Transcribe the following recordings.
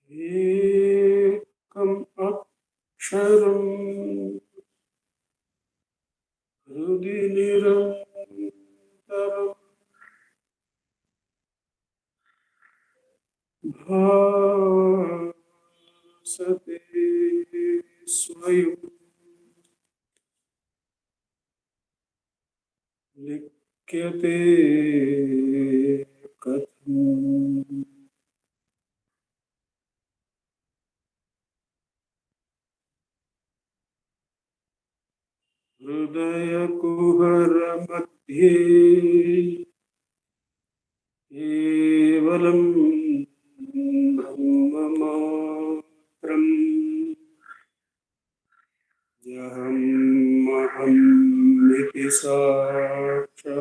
ekam aksharam hrudi nirantaram bhasate swayam likyate katham. हृदय कुहर मध्ये केवलं ब्रह्ममात्रम् यहमहमिति साक्षात्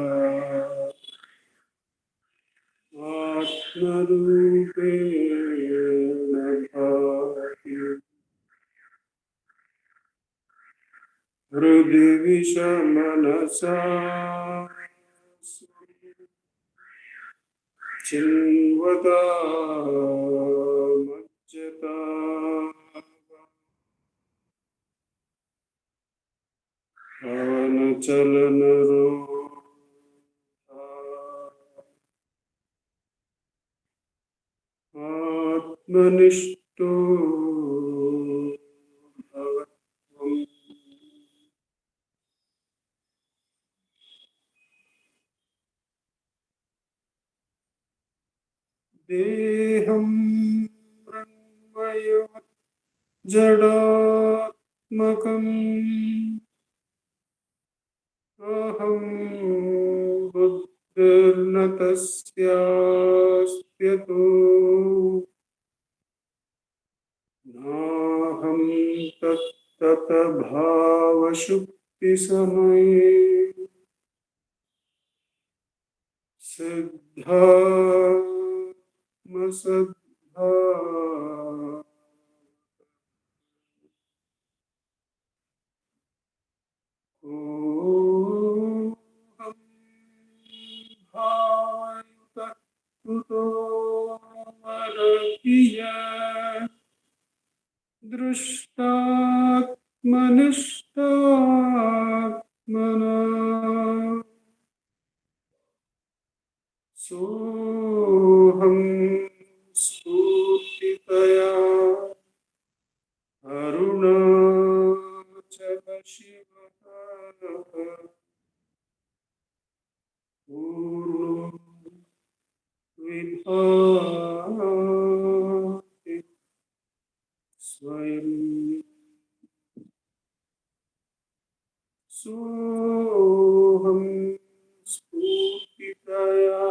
आत्मरूपेण भाति हृदि विषमनसा चिन्वता मज्जता पवन चलन आत्मनिष्ठो भवत्वम्. देहं ब्रह्मयो जडात्मकम् अहं बुद्धिर्न तस्यास्त्यतो नाहं तत्तत भावशुक्तिसमये सिद्धात्मसद्धा कोऽहं भावयुतः कुतो वरकिय दृष्टात्मनिष्ठात्मना सोऽहं स्फूर्तितया अरुणाचल शिवः पूर्णो विभाति स्वयं सोऽहं स्फूर्तितया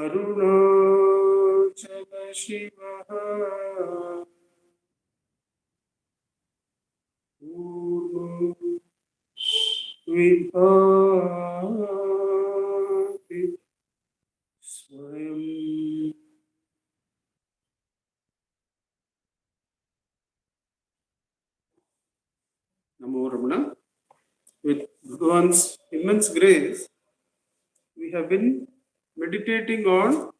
अरुणाचल शिवः पूर्णो विभाति स्वयं. Namo Ramana. With Bhagavan's immense grace, we have been meditating on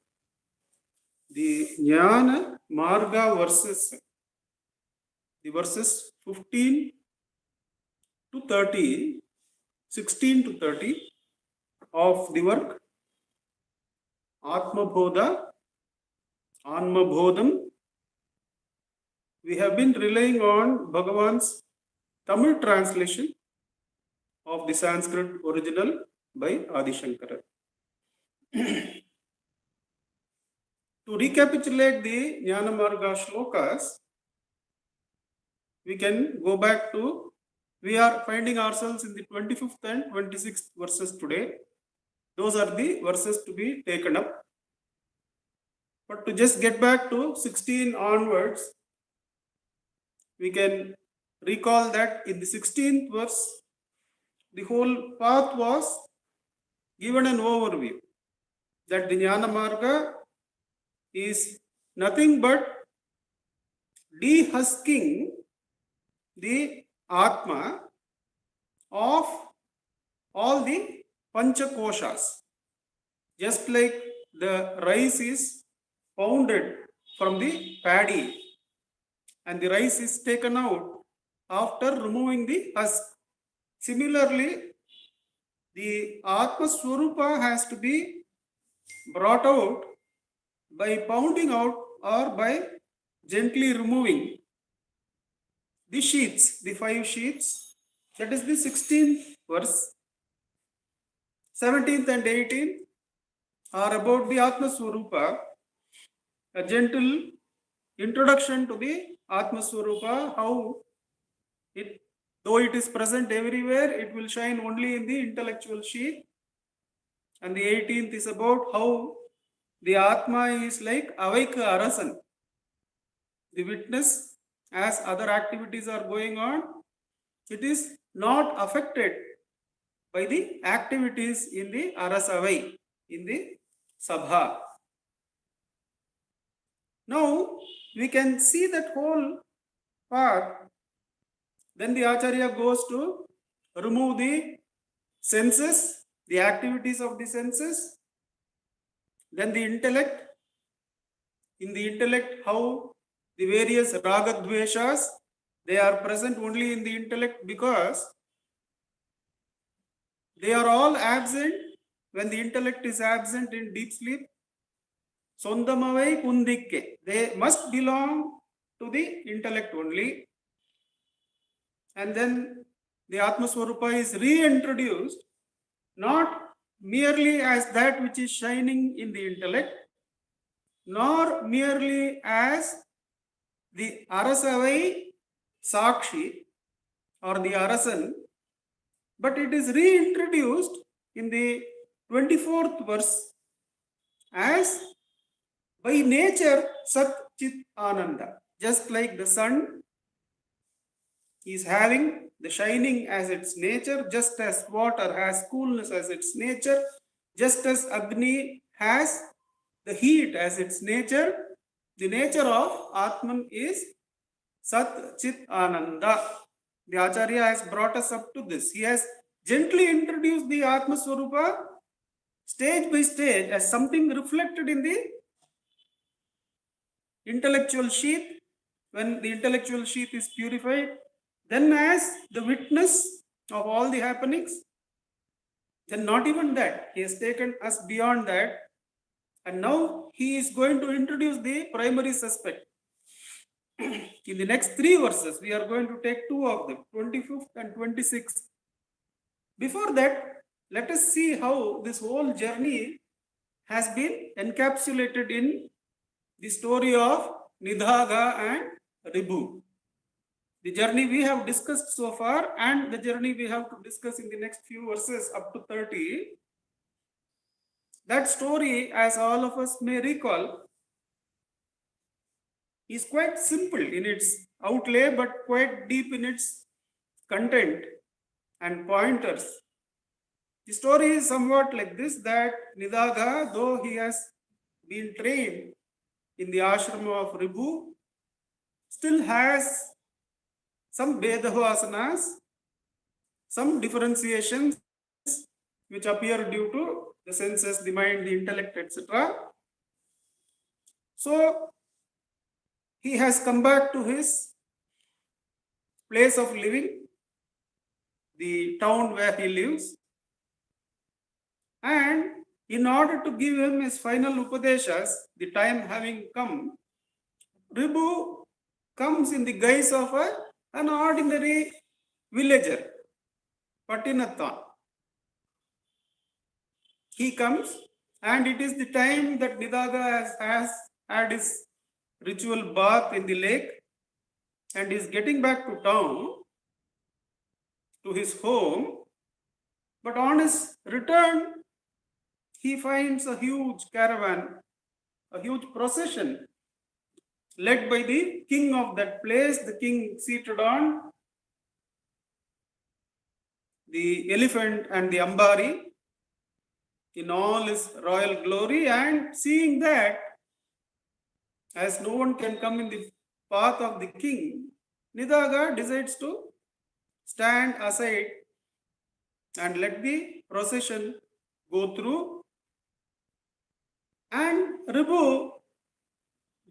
the Jnana Marga verses, the verses 15 to 30, 16 to 30 of the work Anma bodham. We have been relying on Bhagavan's Tamil translation of the Sanskrit original by Adi Shankara. To recapitulate the Jnana Marga shlokas, we can go back to, we are finding ourselves in the 25th and 26th verses today. Those are the verses to be taken up. But to just get back to 16 onwards, we can recall that in the 16th verse, the whole path was given an overview that the Jnana Marga is nothing but dehusking the Atma of all the Panchakoshas. Just like the rice is pounded from the paddy, and the rice is taken out after removing the husk. Similarly, the Atma Swarupa has to be brought out by pounding out or by gently removing the sheets, the 5 sheets. That is the 16th verse. 17th and 18th are about the Atma Swarupa, a gentle introduction to the Atma Swarupa, how it, though it is present everywhere, it will shine only in the intellectual sheet. And the 18th is about how the Atma is like Avaika Arasan, the witness, as other activities are going on, it is not affected by the activities in the Arasavai, in the Sabha. Now we can see that whole part. Then the Acharya goes to remove the senses, the activities of the senses. Then the intellect. In the intellect, how the various ragadveshas, they are present only in the intellect because they are all absent when the intellect is absent in deep sleep. Sondamavai pundikke. They must belong to the intellect only. And then the Atma Swarupa is reintroduced, not merely as that which is shining in the intellect, nor merely as the Arasavai Sakshi or the Arasan, but it is reintroduced in the 24th verse as by nature Sat Chit Ananda. Just like the sun is having the shining as its nature, just as water has coolness as its nature, just as Agni has the heat as its nature, the nature of Atman is Sat Chit Ananda. The Acharya has brought us up to this. He has gently introduced the Atma Swarupa stage by stage as something reflected in the intellectual sheath. When the intellectual sheath is purified, then as the witness of all the happenings, then not even that, he has taken us beyond that, and now he is going to introduce the primary suspect. In the next 3 verses, we are going to take 2 of them, 25th and 26th. Before that, let us see how this whole journey has been encapsulated in the story of Nidhaga and Ribhu. The journey we have discussed so far and the journey we have to discuss in the next few verses up to 30. That story, as all of us may recall, is quite simple in its outlay but quite deep in its content and pointers. The story is somewhat like this, that Nidhaga, though he has been trained in the ashrama of Ribhu, still has some Vedavasanas, some differentiations which appear due to the senses, the mind, the intellect, etc. So he has come back to his place of living, the town where he lives, and in order to give him his final upadeshas, the time having come, Ribhu comes in the guise of an ordinary villager, Patinathan. He comes, and it is the time that Nidhaga has had his ritual bath in the lake and is getting back to town, to his home. But on his return, he finds a huge caravan, a huge procession led by the king of that place, the king seated on the elephant and the ambari in all his royal glory. And seeing that, as no one can come in the path of the king, Nidhaga decides to stand aside and let the procession go through. And Ribhu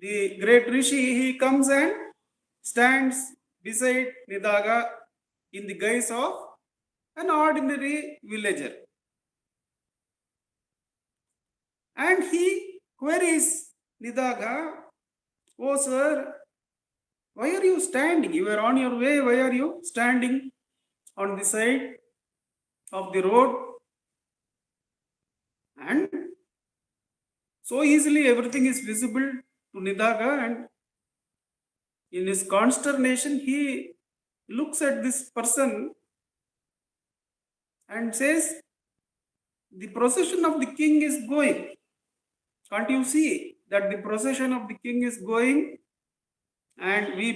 the great Rishi, he comes and stands beside Nidaga in the guise of an ordinary villager. And he queries Nidaga, "Oh sir, why are you standing? You are on your way. Why are you standing on the side of the road?" And so easily everything is visible to Nidaga, and in his consternation, he looks at this person and says, "The procession of the king is going. Can't you see that the procession of the king is going? And we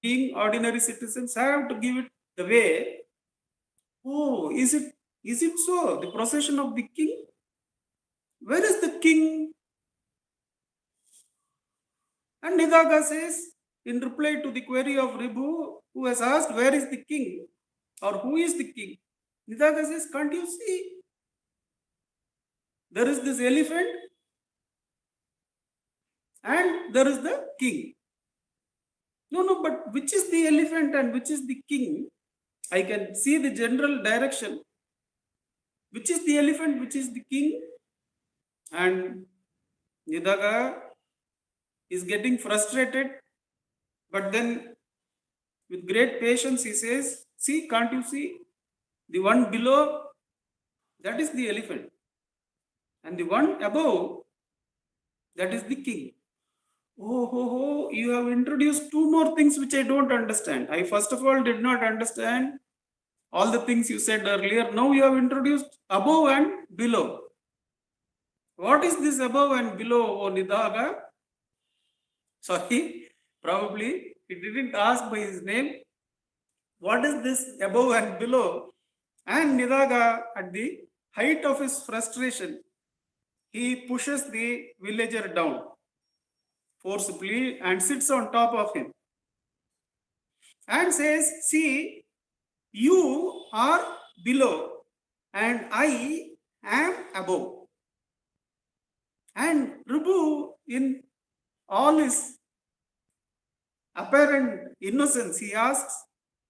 being ordinary citizens have to give it the way." "Oh, is it so? The procession of the king? Where is the king?" And Nidaga says, in reply to the query of Ribu, who has asked, "Where is the king?" or "Who is the king?" Nidaga says, "Can't you see? There is this elephant and there is the king." No, but which is the elephant and which is the king? I can see the general direction. Which is the elephant, which is the king? And Nidaga is getting frustrated, but then with great patience he says, "See, can't you see? The one below, that is the elephant. And the one above, that is the king." Oh, you have introduced two more things which I don't understand. I first of all did not understand all the things you said earlier. Now you have introduced above and below. What is this above and below, O Nidaga? Sorry, probably he didn't ask by his name. What is this above and below? And Nidaga, at the height of his frustration, he pushes the villager down forcibly and sits on top of him and says, "See, you are below and I am above." And Rubu, in all his apparent innocence, he asks,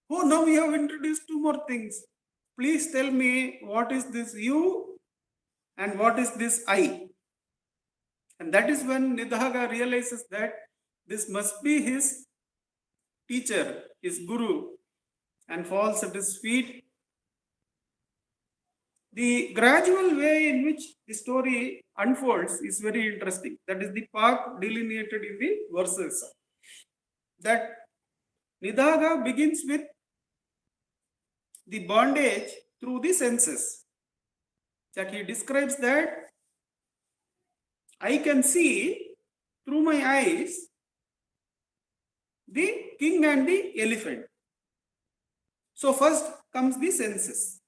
"Oh, now we have introduced two more things. Please tell me, what is this you and what is this I?" And that is when Nidaga realizes that this must be his teacher, his guru, and falls at his feet. The gradual way in which the story unfolds is very interesting. That is the path delineated in the verses. That Nidaga begins with the bondage through the senses. That he describes that I can see through my eyes the king and the elephant. So first comes the senses.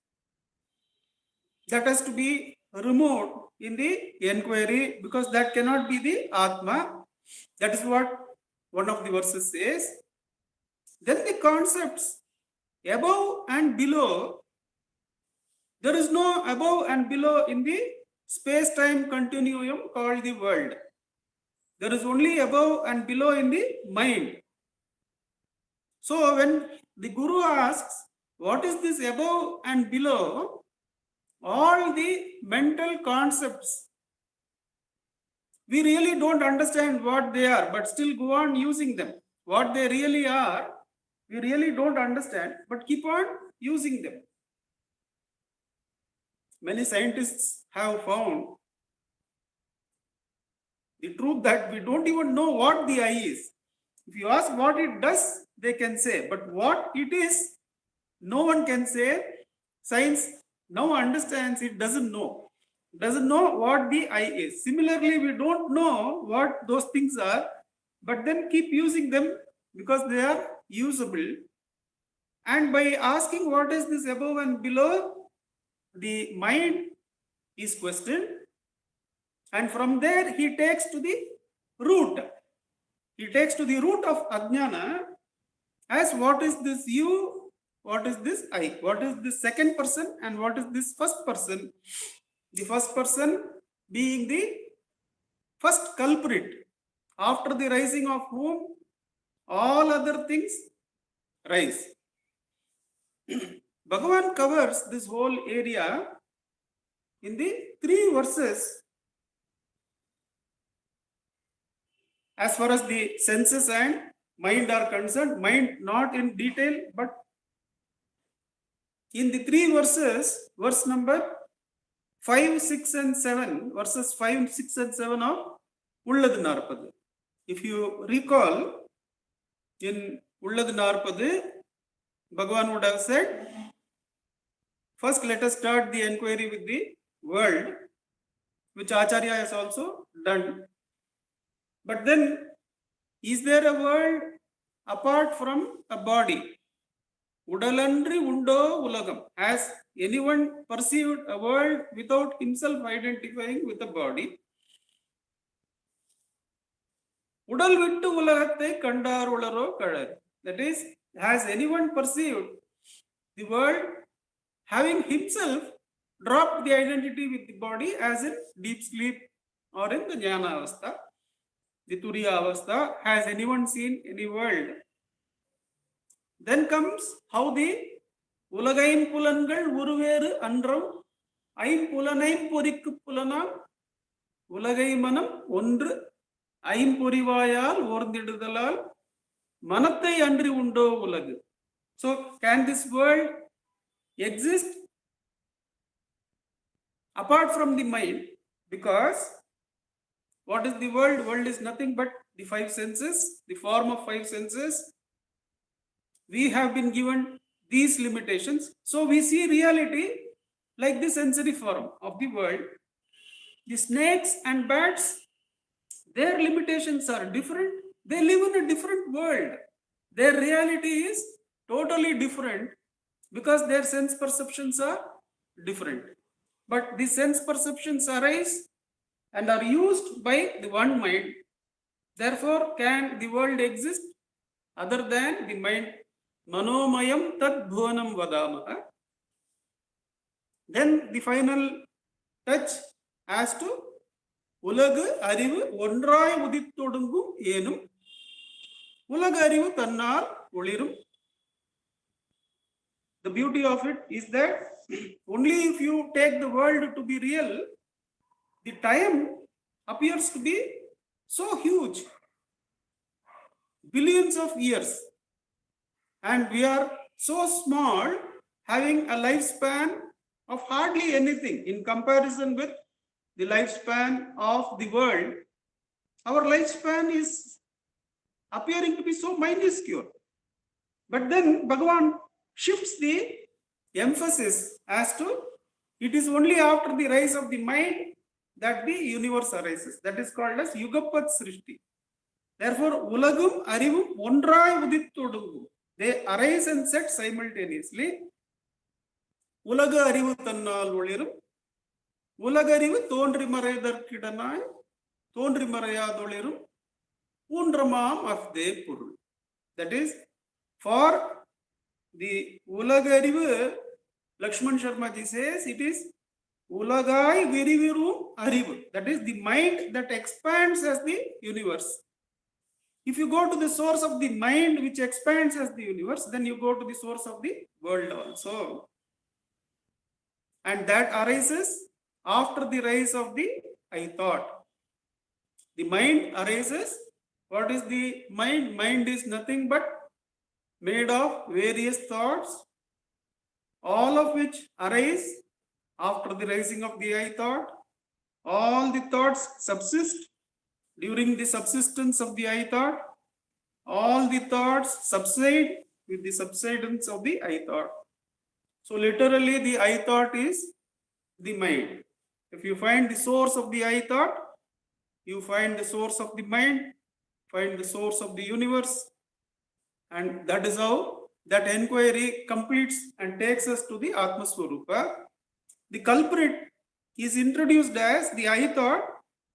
That has to be removed in the enquiry, because that cannot be the Atma. That is what one of the verses says. Then the concepts above and below. There is no above and below in the space-time continuum called the world. There is only above and below in the mind. So when the Guru asks, "What is this above and below?" all the mental concepts, we really don't understand what they are, but still go on using them. What they really are, we really don't understand, but keep on using them. Many scientists have found the truth that we don't even know what the eye is. If you ask what it does, they can say, but what it is, no one can say. Science now understands it doesn't know what the eye is. Similarly, we don't know what those things are, but then keep using them because they are usable. And by asking what is this above and below, the mind is questioned, and from there he takes to the root. He takes to the root of Ajnana as what is this you, what is this I, what is this second person, and what is this first person. The first person being the first culprit after the rising of whom all other things rise. Bhagavan covers this whole area in the 3 verses as far as the senses and mind are concerned. Mind not in detail, but in the 3 verses, verse number 5, 6 and 7, verses 5, 6 and 7 of Ulladu Narpadu. If you recall, in Ulladu Narpadu, Bhagavan would have said, first let us start the enquiry with the world, which Acharya has also done. But then, is there a world apart from a body? Udalandri undo ulagam. Has anyone perceived a world without himself identifying with a body? Udal vittu ulagathai kandar ularo kadar. That is, has anyone perceived the world having himself dropped the identity with the body, as in deep sleep or in the jnana avastha, the turiya avastha? Has anyone seen any world? Then comes how the ulagaim pulangal uruveru andram aim pulanaim porikku pulanam ulagai manam ondru aim porivayal orndidudalal manathai andri undo ulagu. So can this world exist apart from the mind? Because what is the world? World is nothing but the 5 senses, the form of 5 senses. We have been given these limitations, so we see reality like the sensory form of the world. The snakes and bats, their limitations are different. They live in a different world. Their reality is totally different because their sense perceptions are different. But the sense perceptions arise and are used by the one mind. Therefore, can the world exist other than the mind? Manomayam tad bhuvanam vadamaha. Then the final touch as to ulagu arivu ondrai udithudungum enum ulagu arivu tannal olirum. The beauty of it is that only if you take the world to be real, the time appears to be so huge, billions of years. And we are so small, having a lifespan of hardly anything in comparison with the lifespan of the world. Our lifespan is appearing to be so minuscule. But then Bhagavan shifts the emphasis as to it is only after the rise of the mind that the universe arises. That is called as Yugapat Srishti. Therefore, Ulagum Arivum Ondrai Udithudungum. They arise and set simultaneously. Ulaga arivu tannal olirum, ulaga arivu tondri maraidarkidanai, tondri marayadolirum, undramam afde purul. That is, for the ulaga arivu, Lakshman Sharma ji says it is ulagai virivirum arivu. That is the mind that expands as the universe. If you go to the source of the mind which expands as the universe, then you go to the source of the world also. And that arises after the rise of the I thought. The mind arises. What is the mind? Mind is nothing but made of various thoughts, all of which arise after the rising of the I thought. All the thoughts subsist during the subsistence of the I thought. All the thoughts subside with the subsidence of the I thought. So literally the I thought is the mind. If you find the source of the I thought, you find the source of the mind, find the source of the universe. And that is how that enquiry completes and takes us to the Atma Swarupa. The culprit is introduced as the I thought,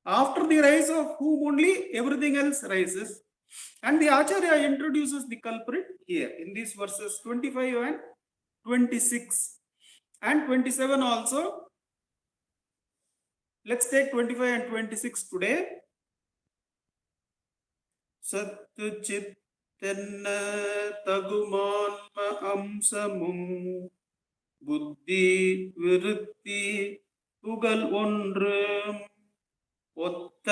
after the rise of whom only everything else rises. And the Acharya introduces the culprit here in these verses 25 and 26 and 27 also. Let's take 25 and 26 today. சத்து சித்தென்ன தகுமான்ம அம்சமும் புத்தி விருத்தி புகழ் ஒன்று ஒத்த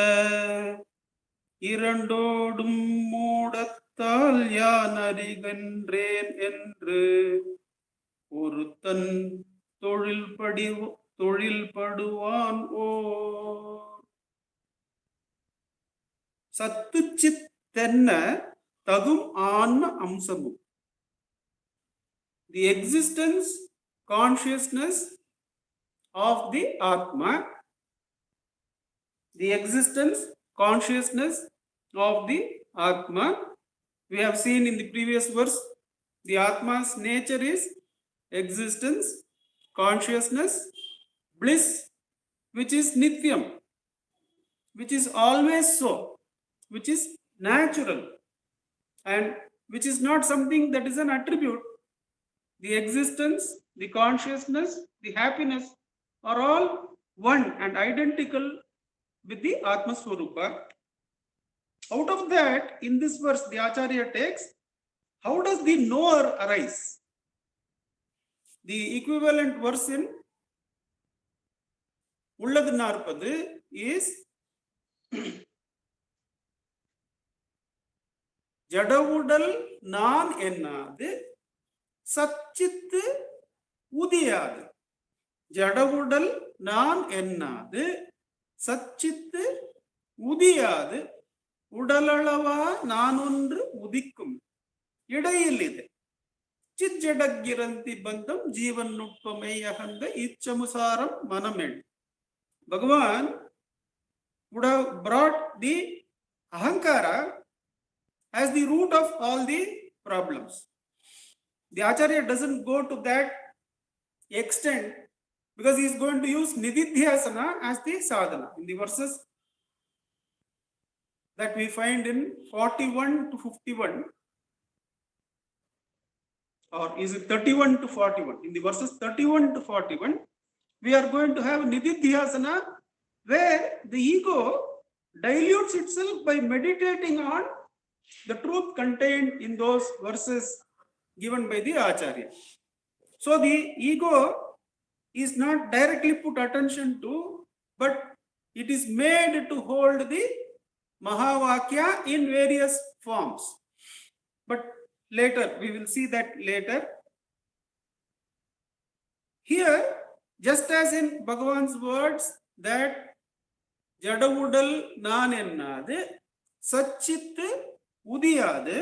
இரண்டோடும் மூடத்தால் யான் அறிகின்றேன் என்று ஒருத்தன் தொழில்படுவான் சத்து சித்தென்ன தகும் ஆன்ம அம்சமும். The existence consciousness of the Atma, the existence consciousness of the Atma. We have seen in the previous verse, the Atma's nature is existence, consciousness, bliss, which is nityam, which is always so, which is natural, and which is not something that is an attribute. The existence, the consciousness, the happiness are all one and identical with the Atma Swarupa. Out of that, in this verse, the Acharya takes, how does the knower arise? The equivalent verse in Ulladu Narpadu is ஜடவுடல் நான் என்னாது சச்சித்து உதியாது. ஜடவுடல் நான் என்னாது சச்சித்து உதியாது உடலளவா நான் ஒன்று உதிக்கும் இடையில் இது சிஜடகிரந்தி பந்தம் ஜீவன் நுட்பமை அகந்த இச்சமுசாரம் மனமெண். Bhagavan would have brought the ahankara as the root of all the problems. The Acharya doesn't go to that extent because he is going to use nididhyasana as the sadhana. In the verses that we find in 41 to 51, or is it 31 to 41? In the verses 31 to 41, we are going to have nididhyasana, where the ego dilutes itself by meditating on the truth contained in those verses given by the Acharya. So the ego is not directly put attention to, but it is made to hold the Mahavakya in various forms. But later, we will see that later. Here, just as in Bhagavan's words that Jadavudal Nan ennadu Satchit Udiyadu,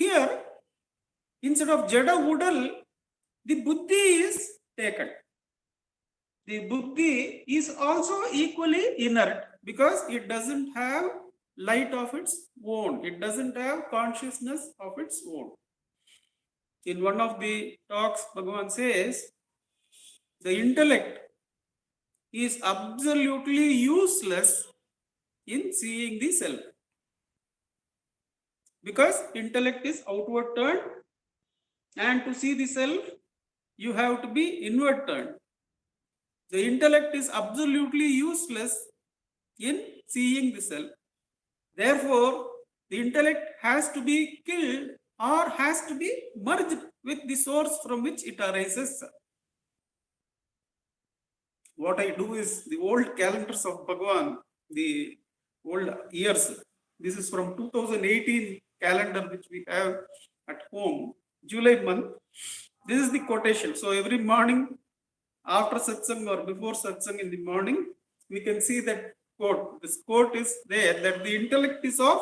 here instead of Jadavudal, the Buddhi is taken. The Buddhi is also equally inert because it doesn't have light of its own. It doesn't have consciousness of its own. In one of the talks, Bhagavan says, the intellect is absolutely useless in seeing the self. Because intellect is outward turned, and to see the self, you have to be inward turned. The intellect is absolutely useless in seeing the self. Therefore, the intellect has to be killed or has to be merged with the source from which it arises. What I do is the old calendars of Bhagavan, the old years. This is from 2018 calendar which we have at home, July month. This is the quotation. So every morning after satsang or before satsang in the morning, we can see that quote. This quote is there that the intellect is of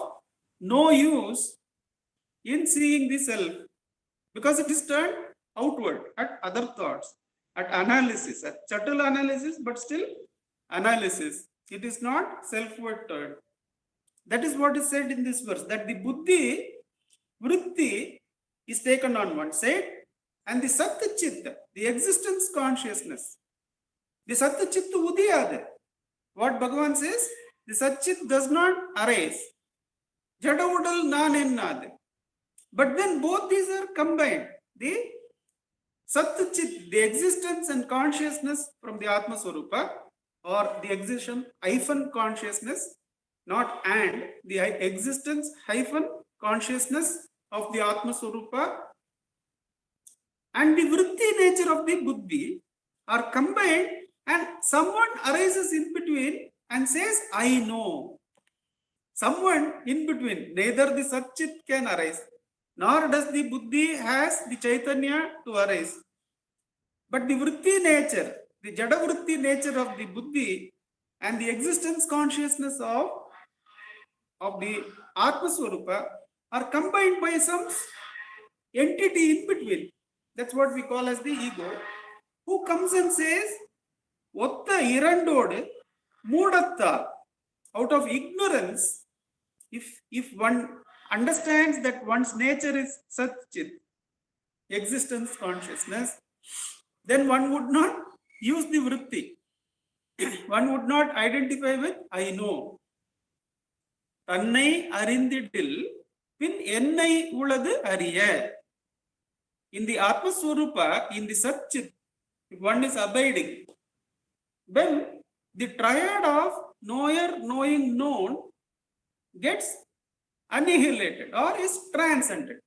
no use in seeing the self because it is turned outward at other thoughts, at analysis, at subtle analysis, but still analysis. It is not selfward turned. That is what is said in this verse, that the buddhi, vritti, is taken on one side, and the Sattva-chitta, the existence consciousness, the Sattva-chitta udiyada. What Bhagavan says, the Satchit does not arise. Jadavudal nan ennadu. But then both these are combined. The Sattva-chit, the existence and consciousness from the Atma Swarupa, or the existence hyphen consciousness, not and, the existence hyphen consciousness of the Atma Swarupa and the vritti nature of the buddhi are combined, and someone arises in between and says, I know. Someone in between, neither the Satchit can arise, nor does the buddhi has the Chaitanya to arise. But the vritti nature, the jada vritti nature of the buddhi and the existence consciousness of the Atma Swarupa are combined by some entity in between. That's what we call as the ego, who comes and says, Otta irandode moodatta, out of ignorance, if one understands that one's nature is Satchit, existence consciousness, then one would not use the vritti. One would not identify with I know. Tannai arindidil pin ennai uladu ariya. In the Atma Swarupa, in the Satchit, if one is abiding, then the triad of knower, knowing, known gets annihilated or is transcended.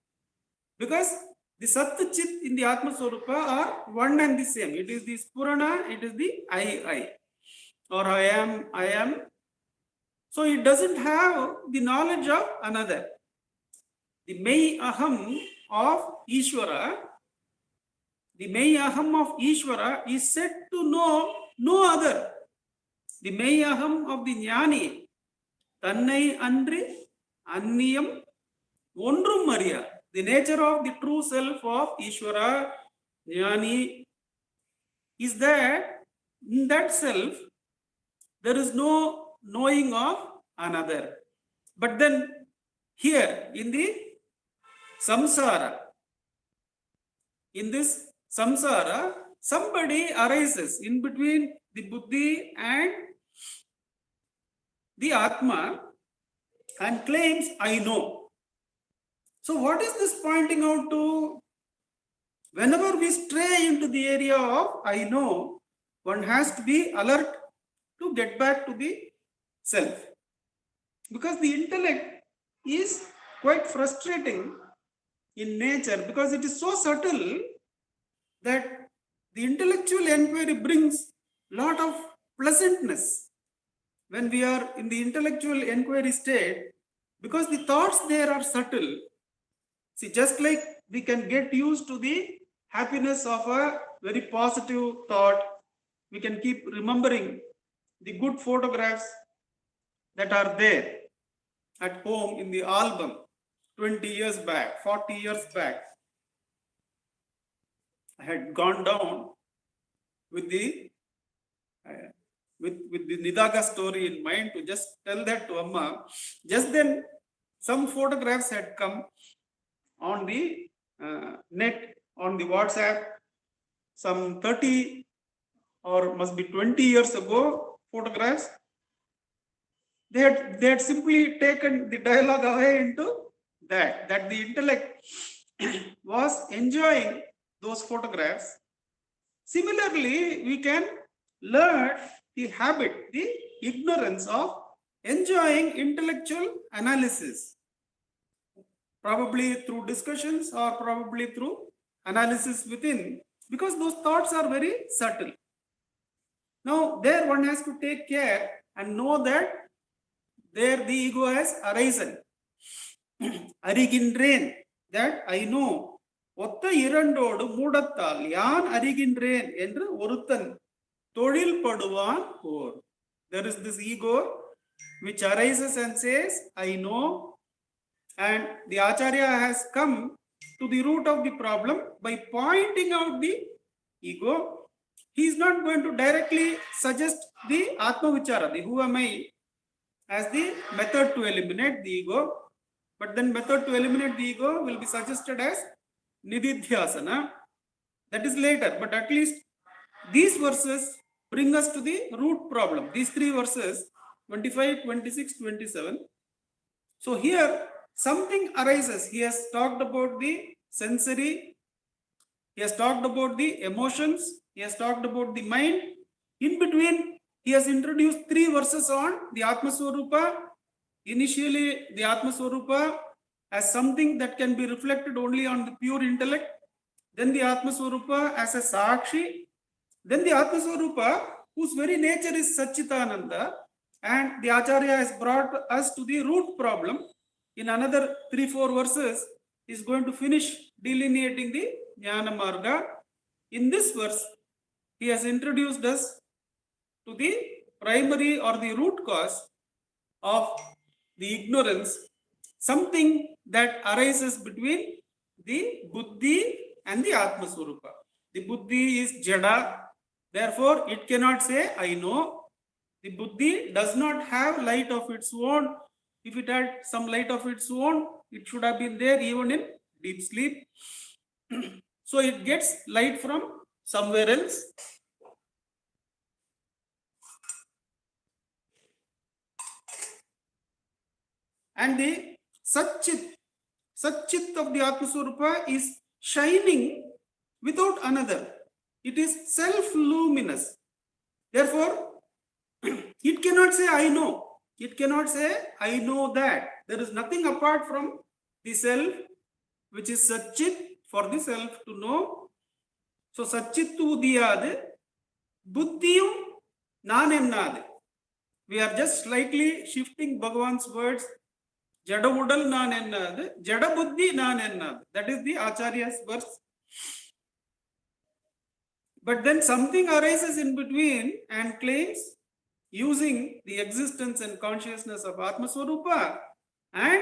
Because the Sat-Chit in the Atma Swarupa are one and the same. It is the Spurana, it is the I, or I am. So it doesn't have the knowledge of another. The Mei Aham of Ishvara, is said to know no other. The Mei Aham of the Jnani, Tannai Andri, Anniyam, Ondrum Maria, the nature of the true self of Ishvara, Jnani, is that in that self there is no knowing of another. But then here in the samsara, somebody arises in between the buddhi and the Atma and claims, I know. So what is this pointing out to? Whenever we stray into the area of I know, one has to be alert to get back to the self. Because the intellect is quite frustrating in nature, because it is so subtle that the intellectual enquiry brings a lot of pleasantness when we are in the intellectual enquiry state, because the thoughts there are subtle. See, just like we can get used to the happiness of a very positive thought, we can keep remembering the good photographs that are there at home in the album 20 years back, 40 years back. I had gone down with the Nidaga story in mind to just tell that to Amma. Just then, some photographs had come on the net, on the WhatsApp, some 30 or must be 20 years ago photographs. They had simply taken the dialogue away into that the intellect was enjoying those photographs. Similarly, we can learn the habit, the ignorance of enjoying intellectual analysis, probably through discussions or probably through analysis within, because those thoughts are very subtle. Now, there one has to take care and know that there the ego has arisen. Arigindren, that I know. ஒத்த இரண்டோடு மூடத்தால் யான் அறிகின்றேன் என்று ஒருத்தன் தொழில் படுவான் ஓர். There is this ego which arises and says, I know, and the Acharya has come to the root of the problem by pointing out the ego. He is not going to directly suggest the Atma Vichara, the who am I, as the method to eliminate the ego, but then method to eliminate the ego will be suggested as Nididhyasana. That is later, but at least these verses bring us to the root problem. These three verses, 25, 26, 27. So here something arises. He has talked about the sensory, he has talked about the emotions, he has talked about the mind. In between, he has introduced three verses on the Atma Swarupa initially the Atma Swarupa as something that can be reflected only on the pure intellect, then the Atma Swarupa as a Sakshi, then the Atma Swarupa whose very nature is Satchitananda, and the Acharya has brought us to the root problem. In another 3-4 verses, he is going to finish delineating the Jnana Marga. In this verse, he has introduced us to the primary or the root cause of the ignorance, something that arises between the Buddhi and the Atma Swarupa. The Buddhi is Jada, therefore it cannot say I know. The Buddhi does not have light of its own. If it had some light of its own, it should have been there even in deep sleep. So it gets light from somewhere else. And the Satchit of the Atma Swarupa is shining without another. It is self-luminous. Therefore, it cannot say I know. It cannot say I know that. There is nothing apart from the self, which is Satchit, for the self to know. So Satchitu diyadu, Buddhiyum nanennadu. We are just slightly shifting Bhagavan's words. Jada udal nanennadu, Jada buddhi nanennadu. That is the Acharya's verse. But then something arises in between and claims, using the existence and consciousness of Atma Swarupa, and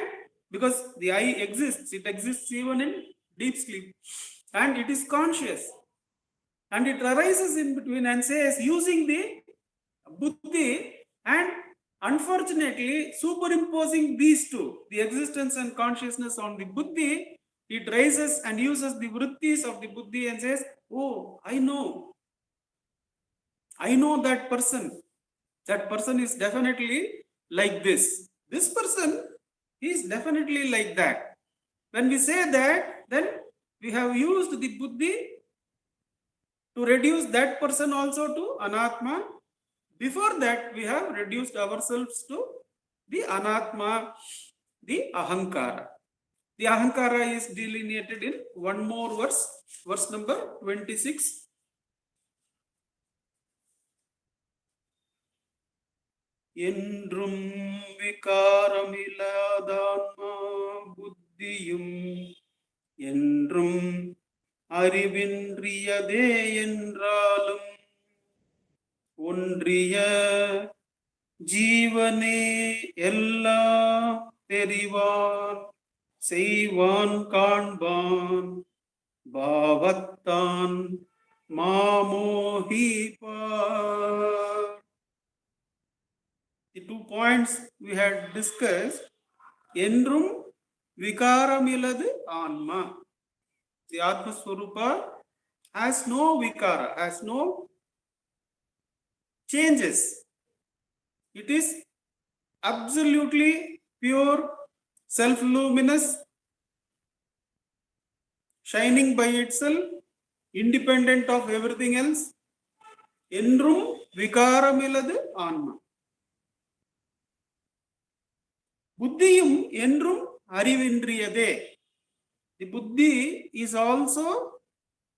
because the I exists, it exists even in deep sleep, and it is conscious, and it arises in between and says, using the Buddhi, and unfortunately superimposing these two, the existence and consciousness, on the Buddhi, it raises and uses the vrittis of the Buddhi and says, oh, I know that person. That person is definitely like this. This person is definitely like that. When we say that, then we have used the Buddhi to reduce that person also to Anatma. Before that, we have reduced ourselves to the Anatma, the Ahankara. The Ahankara is delineated in one more verse, verse number 26. Endrum vikaramiladaatma buddhiyum endrum அறிவின்றியதே என்றாலும் ஒன்றிய ஜீவனே எல்லாம் தெரிவான் செய்வான் காண்பான் பாவத்தான் மாமோகிப்பார். The 2 points we had discussed, endrum vikaramiladu anma. The Atma Swarupa has no vikara, has no changes. It is absolutely pure, self-luminous, shining by itself, independent of everything else. Endrum vikaramiladu anma. Buddhiyum endrum அறிவின்றியதே. The Buddhi is also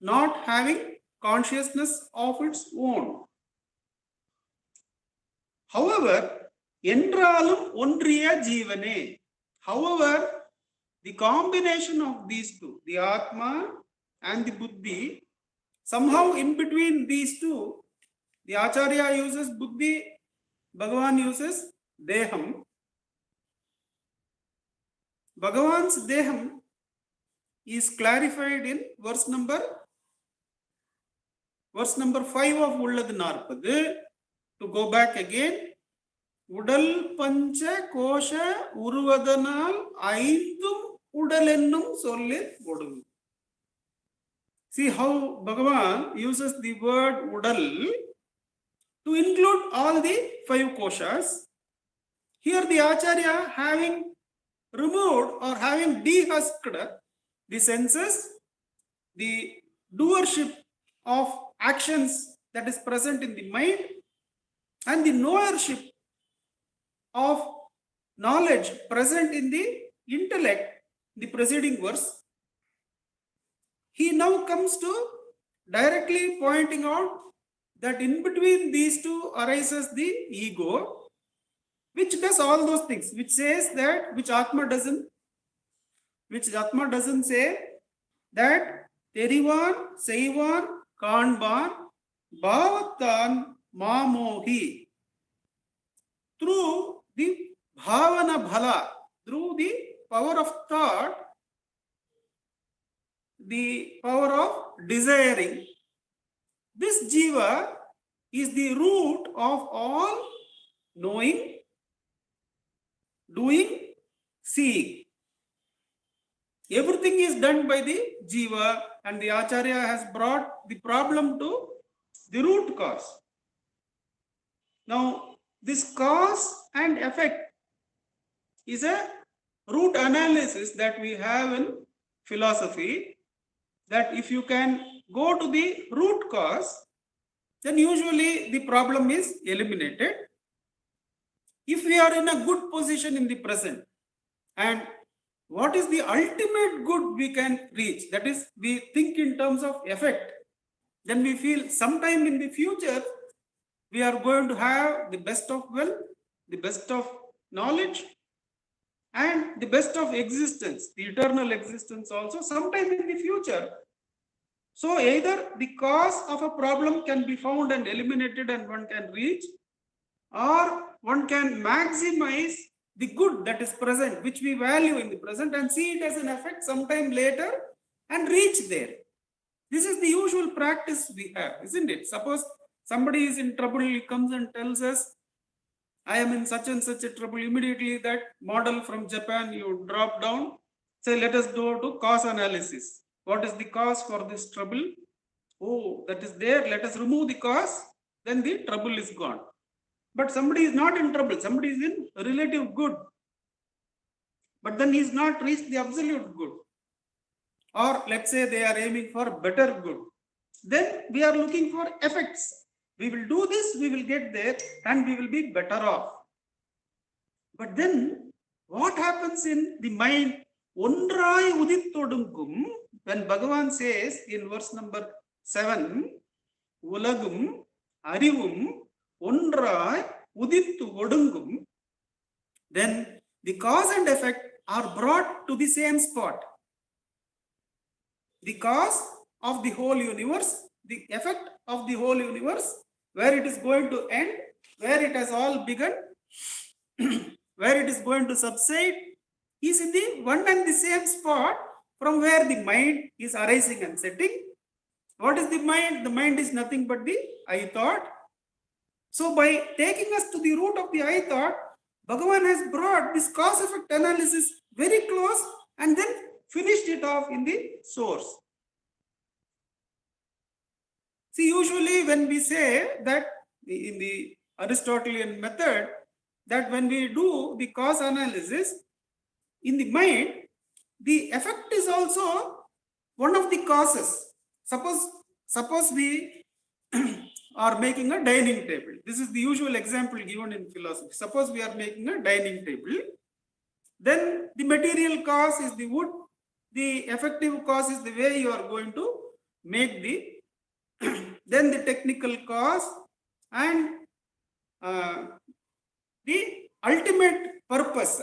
not having consciousness of its own. However, என்றாலும் ஒன்றிய ஜீவனே. However, the combination of these two, the Atma and the Buddhi, somehow in between these two, the Acharya uses Buddhi, Bhagavan uses Deham. Bhagavan's Deham is clarified in verse number 5 of உள்ளது 40. To go back again, உடல் பஞ்ச கோஷ உருவதனால் ஐந்தும் உடல் என்னும் சொல்லில் ஒடுங்கும். See how Bhagavan uses the word udal to include all the 5 koshas. Here the Acharya, having removed or having dehusked the senses, the doership of actions that is present in the mind, and the knowership of knowledge present in the intellect, the preceding verse, he now comes to directly pointing out that in between these two arises the ego, which does all those things, which says that, which Atma doesn't say that Terivan, Seivan, Kanban, Bhavatan, Mamohi. Through the Bhavana Bhala, through the power of thought, the power of desiring, this Jiva is the root of all knowing, doing, seeing. Everything is done by the Jiva, and the Acharya has brought the problem to the root cause. Now, this cause and effect is a root analysis that we have in philosophy, that if you can go to the root cause, then usually the problem is eliminated. If we are in a good position in the present, and what is the ultimate good we can reach, that is, we think in terms of effect, then we feel sometime in the future we are going to have the best of wealth, the best of knowledge, and the best of existence, the eternal existence also, sometime in the future. So either the cause of a problem can be found and eliminated and one can reach, or one can maximize the good that is present, which we value in the present, and see it as an effect sometime later and reach there. This is the usual practice we have, isn't it? Suppose somebody is in trouble, he comes and tells us, I am in such and such a trouble. Immediately that model from Japan, you drop down, say, let us go to cause analysis. What is the cause for this trouble? Oh, that is there. Let us remove the cause. Then the trouble is gone. But somebody is not in trouble. Somebody is in relative good. But then he is not reached the absolute good. Or let's say they are aiming for better good. Then we are looking for effects. We will do this, we will get there, and we will be better off. But then what happens in the mind? Ondrai udithodungum, when Bhagavan says in verse number 7, Ulagum, Arivum, Ondrai udittu odungum, then the cause and effect are brought to the same spot. The cause of the whole universe, the effect of the whole universe, where it is going to end, where it has all begun, where it is going to subside, is in the one and the same spot from where the mind is arising and setting. What is the mind? The mind is nothing but the I thought. So by taking us to the root of the I thought, Bhagavan has brought this cause effect analysis very close and then finished it off in the source. See, usually when we say that in the Aristotelian method, that when we do the cause analysis in the mind, the effect is also one of the causes. Suppose we are making a dining table. This is the usual example given in philosophy. Suppose we are making a dining table. Then the material cause is the wood. The effective cause is the way you are going to make the then the technical cause, and the ultimate purpose,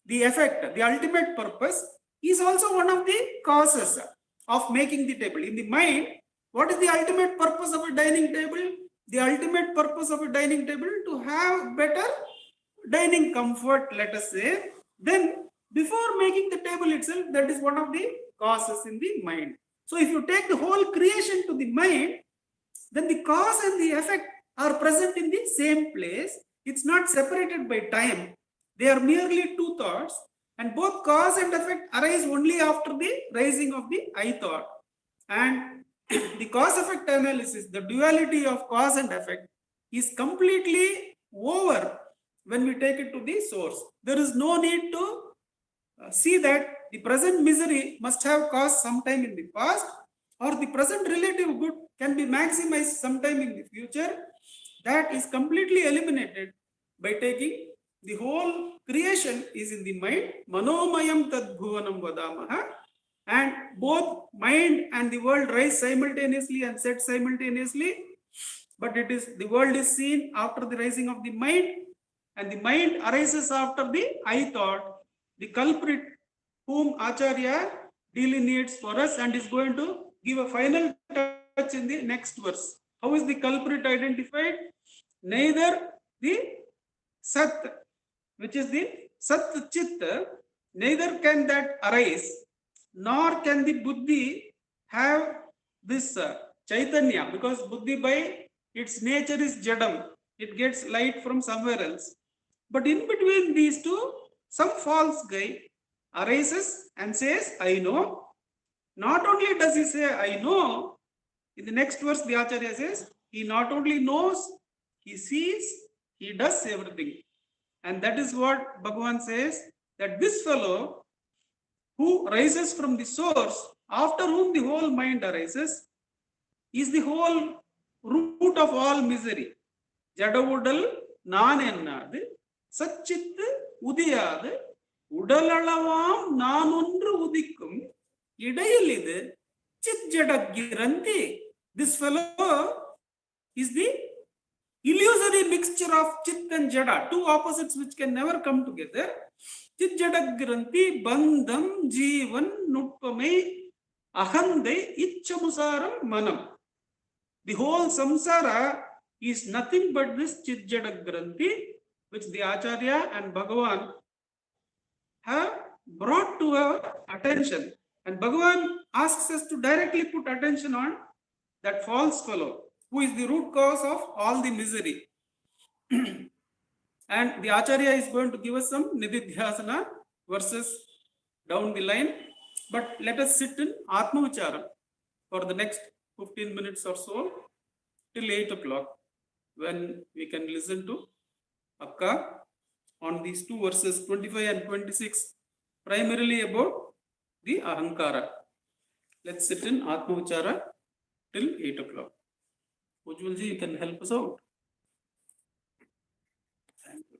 the effect, the ultimate purpose is also one of the causes of making the table. In the mind, what is the ultimate purpose of a dining table? The ultimate purpose of a dining table to have better dining comfort, let us say. Then before making the table itself, that is one of the causes in the mind. So if you take the whole creation to the mind, then the cause and the effect are present in the same place. It's not separated by time. They are merely two thoughts, and both cause and effect arise only after the rising of the I thought. And the cause effect analysis, the duality of cause and effect, is completely over when we take it to the source. There is no need to see that the present misery must have caused sometime in the past, or the present relative good can be maximized sometime in the future. That is completely eliminated by taking The whole creation is in the mind. Manomayam tad bhuvanam vadamaha. And both mind and the world rise simultaneously and set simultaneously. But it is the world is seen after the rising of the mind, and the mind arises after the I thought. The culprit whom Acharya delineates for us and is going to give a final touch in the next verse. How is the culprit identified? Neither the Sat, which is the Sat Chit, neither can that arise, nor can the Buddhi have this Chaitanya, because Buddhi by its nature is Jadam, it gets light from somewhere else. But in between these two, some false guy arises and says, I know. Not only does he say, I know, in the next verse, the Acharya says, he not only knows, he sees, he does everything. And that is what Bhagavan says, that this fellow who rises from the source, after whom the whole mind arises, is the whole root of all misery. ஜடவுடல் நான் என்னாது சச்சித்து உதியாது உடலளவாம் நான் ஒன்று உதிக்கும் இடையில் இது சிஜட கிரந்தி. This fellow is the illusory mixture of chit and jada, two opposites which can never come together. Chit jada granthi bandham jeevan nutpamai ahandai ichamusaram manam. The whole samsara is nothing but this chit jada granthi which the Acharya and Bhagavan have brought to our attention. And Bhagavan asks us to directly put attention on that false fellow who is the root cause of all the misery. And the Acharya is going to give us some Nididhyasana verses down the line. But let us sit in Atma Vichara for the next 15 minutes or so till 8 o'clock, when we can listen to Akka on these two verses 25 and 26, primarily about the Ahankara. Let's sit in Atma Vichara till 8 o'clock. Ujjwalji, you can help us out. Thank you.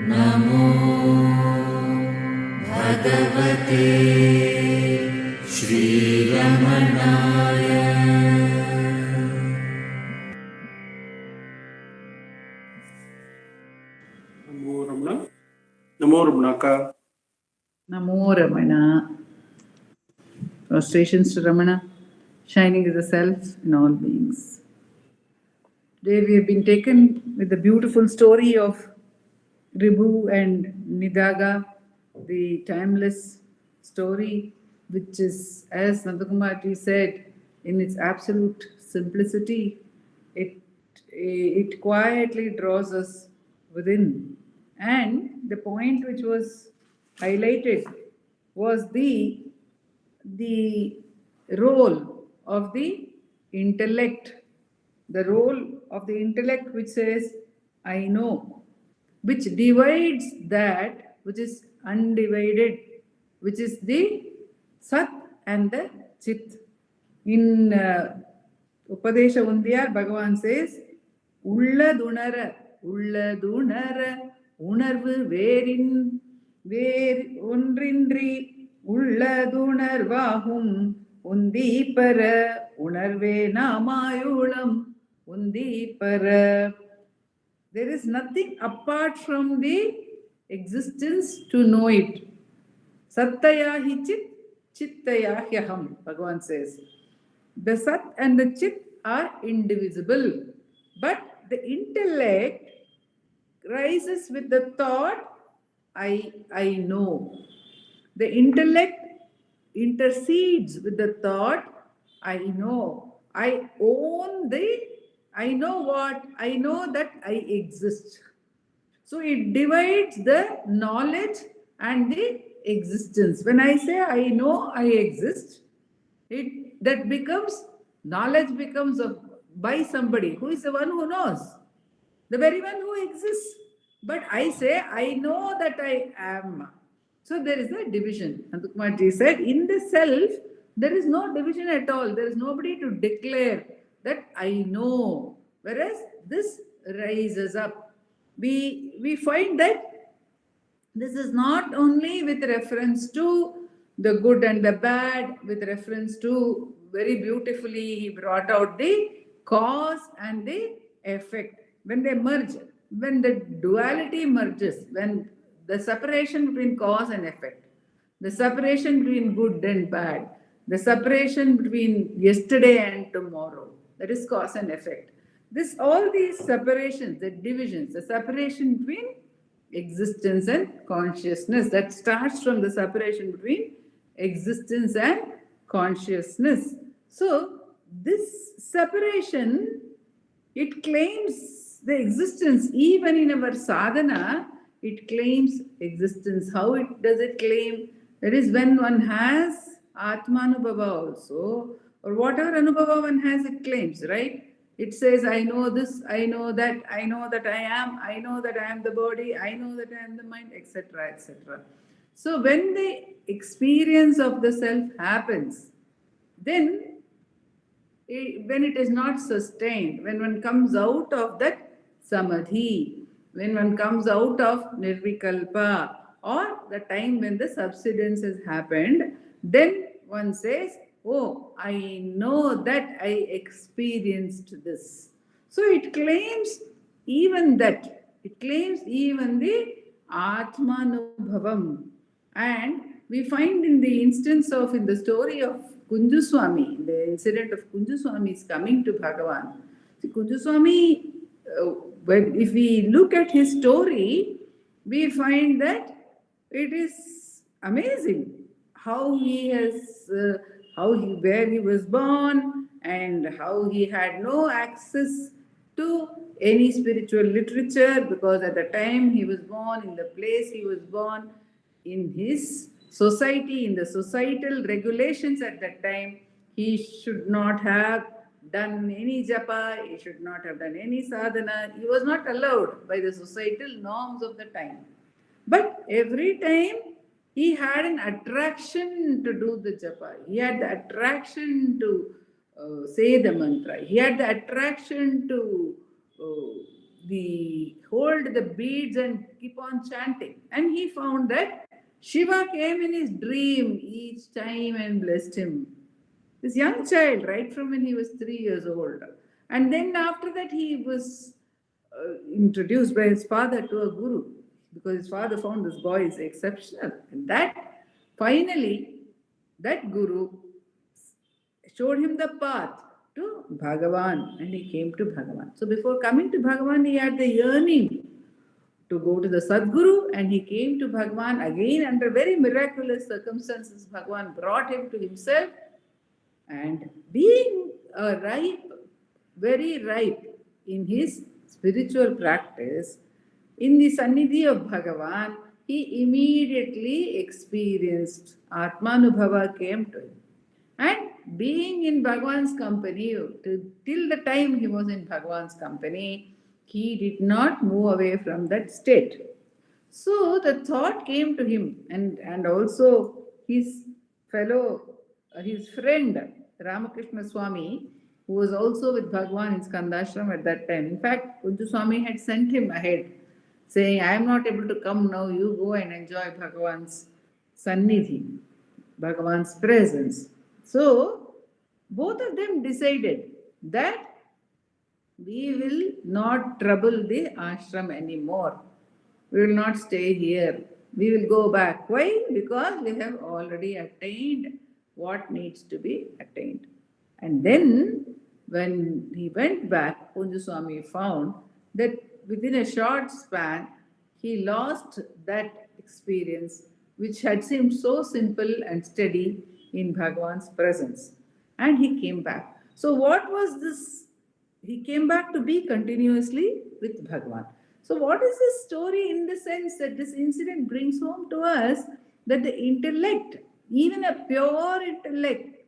Namo Bhagavate Shri Ramanaya. Namo Ramana. Namo Ramanaka. Namo Ramana. Prostrations to Ramana, shining is the self in all beings. Today we have been taken with the beautiful story of Ribu and Nidaga, the timeless story, which is, as Nandakumar said, in its absolute simplicity, it quietly draws us within. And the point which was highlighted was the role of the intellect, which says, I know, which divides that which is undivided, which is the Sat and the Chit. In Upadesha Undiyar, Bhagavan says, Ulladunara, Unarvu வேர் ஒன்றின்றி உள்ளதுணர்வாகும் உந்தீப்பர உணர்வே நாமாயுளம் உந்தீப்பர. There is nothing apart from the existence to know it. Sattayahi chit, chittayahyaham, Bhagavan says. The Sat and the Chit are indivisible, but the intellect rises with the thought, I know. The intellect intercedes with the thought, I know. I own the, I know what? I know that I exist. So it divides the knowledge and the existence. When I say I know I exist, that becomes, knowledge becomes by somebody who is the one who knows, the very one who exists. But I say, I know that I am. So there is a division. Nandakumar said, in the self, there is no division at all. There is nobody to declare that I know. Whereas this rises up. We find that this is not only with reference to the good and the bad, with reference to, very beautifully he brought out the cause and the effect. When they merge, when the duality merges, when the separation between cause and effect, the separation between good and bad, the separation between yesterday and tomorrow, that is cause and effect. All these separations, the divisions, the separation between existence and consciousness, that starts from the separation between existence and consciousness. So this separation, it claims the existence. Even in our sadhana, it claims existence. How does it claim? That is, when one has Atmanubhava also, or whatever Anubhava one has, it claims, right? It says, I know this, I know that I am, I know that I am the body, I know that I am the mind, etc., etc. So when the experience of the self happens, then when it is not sustained, when one comes out of that samadhi, when one comes out of nirvikalpa, or the time when the subsidence has happened, then one says, oh, I know that I experienced this. So it claims even that. It claims even the Atmanubhavam. And we find in the instance of, in the story of Kunjuswami, the incident of Kunjuswami's coming to Bhagavan. See, Kunjuswami, if we look at his story, we find that it is amazing how he has, where he was born, and how he had no access to any spiritual literature, because at the time he was born, in the place he was born, in his society, in the societal regulations at that time, he should not have done any japa, he should not have done any sadhana. He was not allowed by the societal norms of the time. But every time he had an attraction to do the japa. He had the attraction to say the mantra. He had the attraction to hold the beads and keep on chanting. And he found that Shiva came in his dream each time and blessed him. This young child, right from when he was 3 years old. And then after that, he was introduced by his father to a guru because his father found this boy is exceptional. And that finally, that guru showed him the path to Bhagavan and he came to Bhagavan. So before coming to Bhagavan, he had the yearning to go to the Sadguru and he came to Bhagavan again under very miraculous circumstances. Bhagavan brought him to himself and being a very ripe in his spiritual practice, in the Sannidhi of Bhagavan, he immediately experienced Atmanubhava came to him. And being in Bhagavan's company, till the time he was in Bhagavan's company, he did not move away from that state. So the thought came to him, and also his his friend Ramakrishna Swami, who was also with Bhagavan in Skandashram at that time. In fact, Kunju Swami had sent him ahead, saying, I am not able to come now, you go and enjoy Bhagavan's Sannidhi, Bhagavan's presence. So, both of them decided that we will not trouble the ashram anymore. We will not stay here. We will go back. Why? Because we have already attained what needs to be attained. And then, when he went back, Kunju Swami found that within a short span, he lost that experience which had seemed so simple and steady in Bhagavan's presence. And he came back. So, what was this? He came back to be continuously with Bhagavan. So, what is this story in the sense that this incident brings home to us that the intellect, even a pure intellect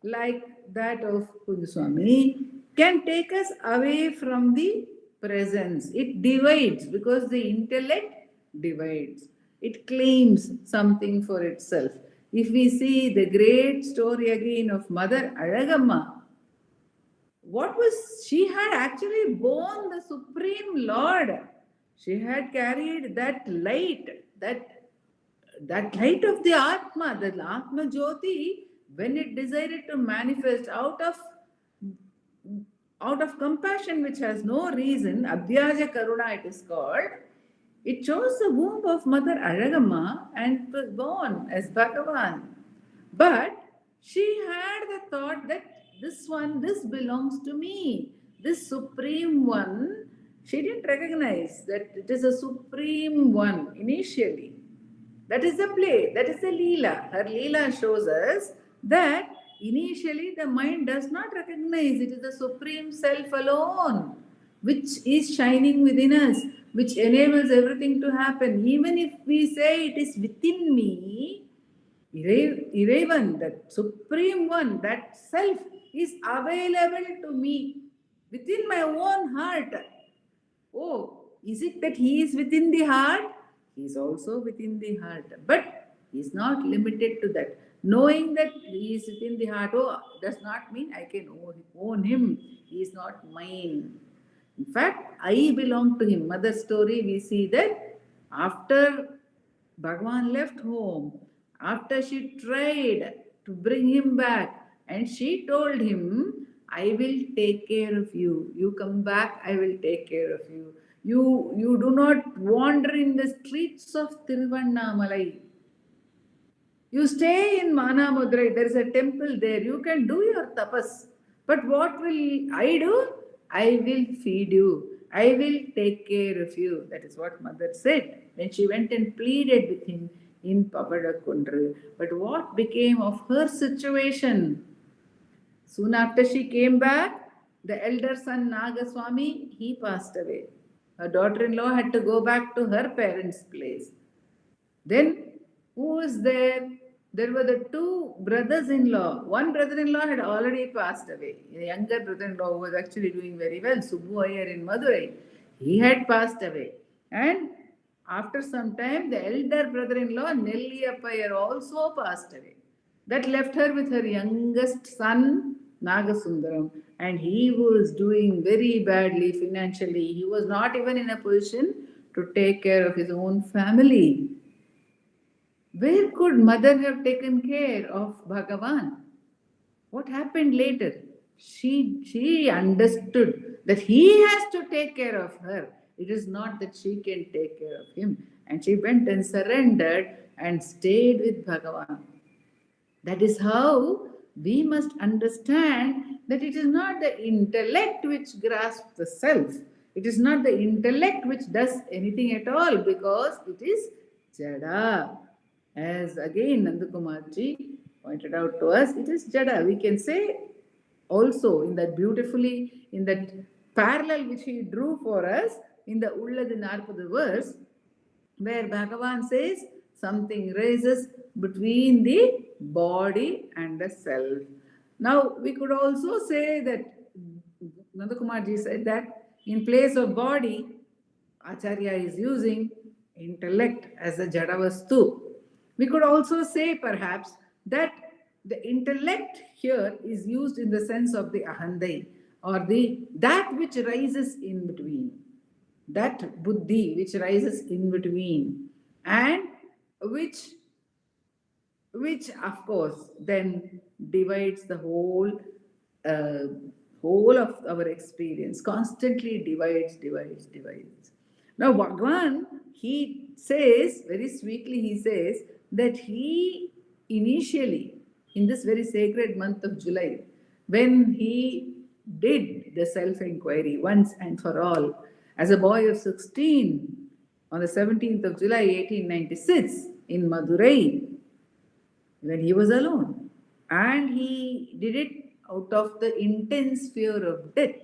like that of Kunju Swami, can take us away from the presence. It divides because the intellect divides. It claims something for itself. If we see the great story again of Mother Alagamma, she had actually borne the Supreme Lord. She had carried that light, that light of the Atma, the Atma Jyoti, when it decided to manifest out of compassion which has no reason, Abhyaja Karuna it is called, it chose the womb of Mother Alagamma and was born as Bhagavan. But she had the thought that this belongs to me. This Supreme One, she didn't recognize that it is a Supreme One initially. That is the play, that is the Leela. Her Leela shows us that initially the mind does not recognize it is the Supreme Self alone, which is shining within us, which enables everything to happen. Even if we say it is within me, Irevan, that Supreme One, that Self is available to me within my own heart. Oh, is it that He is within the heart? He is also within the heart. But He is not limited to that. Knowing that He is within the heart, does not mean I can own Him. He is not mine. In fact, I belong to Him. Mother's story, we see that after Bhagavan left home, after she tried to bring him back, and she told him, I will take care of you. You come back, I will take care of you. You do not wander in the streets of Tiruvannamalai. You stay in Manamudurai. There is a temple there. You can do your tapas. But what will I do? I will feed you. I will take care of you. That is what Mother said when she went and pleaded with him in Papadakundru. But what became of her situation? Soon after she came back, the elder son Nagaswami, he passed away. Her daughter-in-law had to go back to her parents' place. Then, who was there? There were the two brothers-in-law. One brother-in-law had already passed away. A younger brother-in-law who was actually doing very well, Subbu Iyer in Madurai. He had passed away. And after some time, the elder brother-in-law, Nelliyappa Iyer, also passed away. That left her with her youngest son Nagasundaram, and he was doing very badly financially. He was not even in a position to take care of his own family. Where could mother have taken care of Bhagavan? What happened later? She understood that he has to take care of her. It is not that she can take care of him. And she went and surrendered and stayed with Bhagavan. That is how we must understand that it is not the intellect which grasps the self. It is not the intellect which does anything at all, because it is jada. As again Nandakumarji pointed out to us, it is jada. We can say also in that beautifully, in that parallel which he drew for us in the Ulladu Narpadu verse, where Bhagavan says something rises between the body and the self. Now, we could also say that Nandakumarji said that in place of body, Acharya is using intellect as a Jadavastu. We could also say perhaps that the intellect here is used in the sense of the ahandai, or the that which rises in between, that buddhi which rises in between, and which of course then divides the uh, whole of our experience, constantly divides. Now Bhagwan, he says very sweetly, he says that he initially, in this very sacred month of July, when he did the self-inquiry once and for all, as a boy of 16, on the 17th of July 1896 in Madurai, when he was alone. And he did it out of the intense fear of death.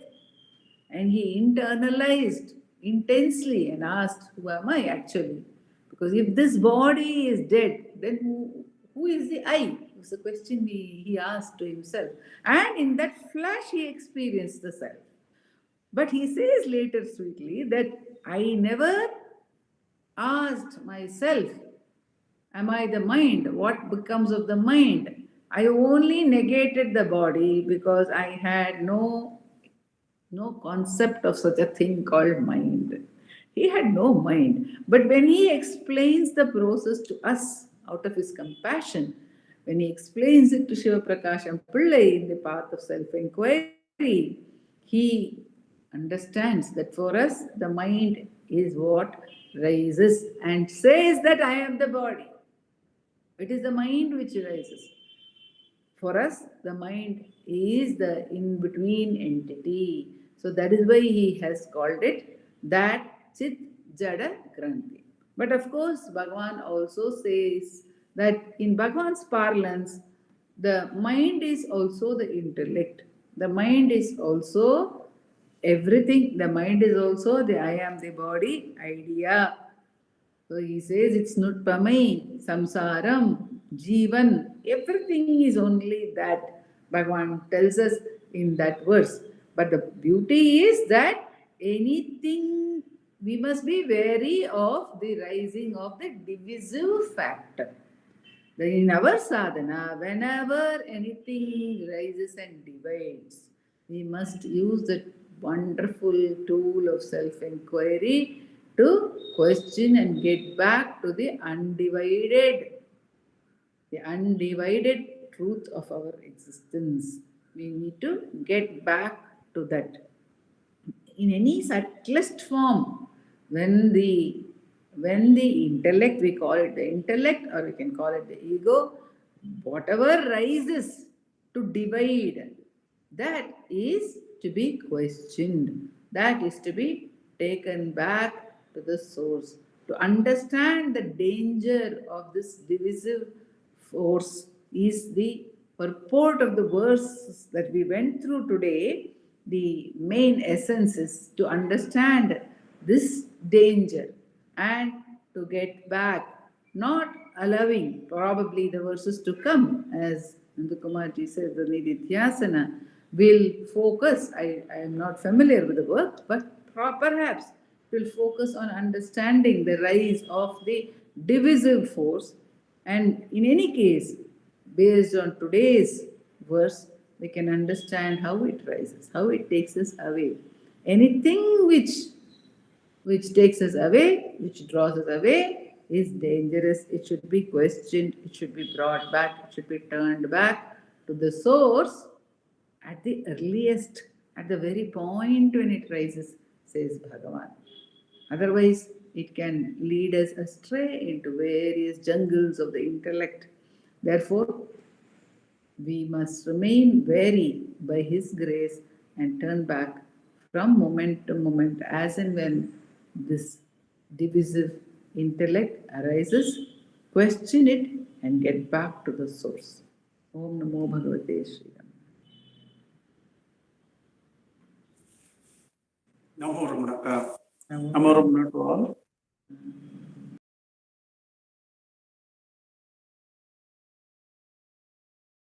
And he internalized intensely and asked, who am I actually? Because if this body is dead, then who is the I? It was a question he asked to himself. And in that flash, he experienced the self. But he says later sweetly that I never asked myself, am I the mind? What becomes of the mind? I only negated the body because I had no concept of such a thing called mind. He had no mind. But when he explains the process to us out of his compassion, when he explains it to Shiva Prakasham Pillai in the path of self-inquiry, he understands that for us, the mind is what rises and says that I am the body. It is the mind which rises. For us, the mind is the in-between entity. So that is why he has called it that Chit Jada Granthi. But of course, Bhagavan also says that in Bhagavan's parlance, the mind is also the intellect. The mind is also everything. The mind is also the I am the body idea. So he says it's nutpamai, samsaram, jivan, everything is only that. Bhagavan tells us in that verse. But the beauty is that anything, we must be wary of the rising of the divisive factor. Then in our sadhana, whenever anything rises and divides, we must use that wonderful tool of self-inquiry to question and get back to the undivided truth of our existence. We need to get back to that. In any subtlest form, when the intellect, we call it the intellect or we can call it the ego, whatever rises to divide, that is to be questioned. That is to be taken back to the source. To understand the danger of this divisive force is the purport of the verse that we went through today. The main essence is to understand this danger and to get back, not allowing probably the verses to come, as Nandakumarji says, the Nididhyasana will focus. I am not familiar with the work, but perhaps will focus on understanding the rise of the divisive force. And in any case, based on today's verse, we can understand how it rises, how it takes us away. Anything which takes us away, which draws us away, is dangerous. It should be questioned, it should be brought back, it should be turned back to the source at the earliest, at the very point when it rises, says Bhagavan. Otherwise, it can lead us astray into various jungles of the intellect. Therefore, we must remain wary by His grace and turn back from moment to moment as and when this divisive intellect arises, question it and get back to the source. Om Namo Bhagavate Sri Ram. Namo Ramana to all.